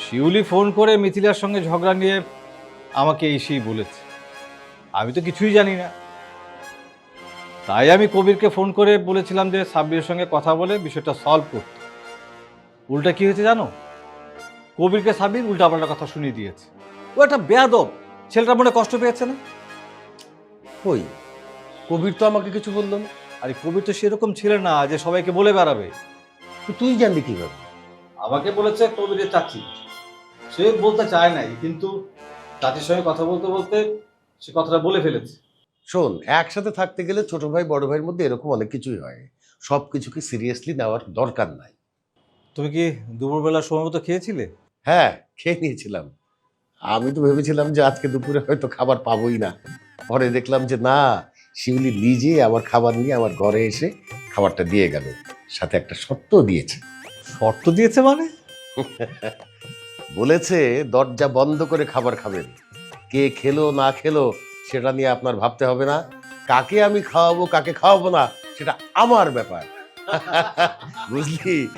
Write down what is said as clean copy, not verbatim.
শিউলি phone করে মিথিলার সঙ্গে ঝগড়া নিয়ে আমাকে এসেই বলেছে। আমি তো কিছুই জানি না। তাই আমি কবিরকে ফোন করে বলেছিলাম যে সাব্বিরের সঙ্গে কথা বলে বিষয়টা সলভ করতে। উল্টা কি হয়েছে জানো? কবিরকে সাব্বির উল্টাপাল্টা কথা শুনিয়ে দিয়েছে। ও একটা বেয়াদব, ছেলেটা মনে কষ্ট পেয়েছে না? কই, কবির তো আমাকে কিছু বললো না। আরে কবির তো সেরকম ছেলে না যে সবাইকে বলে বেড়াবে। তো তুই জানলি কিভাবে? আমাকে বলেছে কবিরের চাচি। সে বলতে চায় নাই, কিন্তু চাচির সঙ্গে কথা বলতে বলতে সে কথাটা বলে ফেলেছে। শোন, একসাথে থাকতে গেলে ছোট ভাই বড় ভাইয়ের মধ্যে এরকম অনেক কিছুই হয়। সব কিছুকে সিরিয়াসলি নেওয়ার দরকার নাই। তুমি কি দুপুরবেলা সময় মতো খেয়েছিলে? হ্যাঁ, খেয়ে নিয়েছিলাম। আমি তো ভেবেছিলাম যে আজকে দুপুরে হয়তো খাবার পাবোই না। পরে দেখলাম যে না, শিউলি নিজে আমার খাবার নিয়ে আমার ঘরে এসে খাবারটা দিয়ে গেল, সাথে একটা শর্ত দিয়েছে। শর্ত দিয়েছে মানে? বলেছে দরজা বন্ধ করে খাবার খাবেন। কে খেলো না খেলো সেটা নিয়ে আপনার ভাবতে হবে না। কাকে আমি খাওয়াবো কাকে খাওয়াবো না সেটা আমার ব্যাপার। বুঝলি?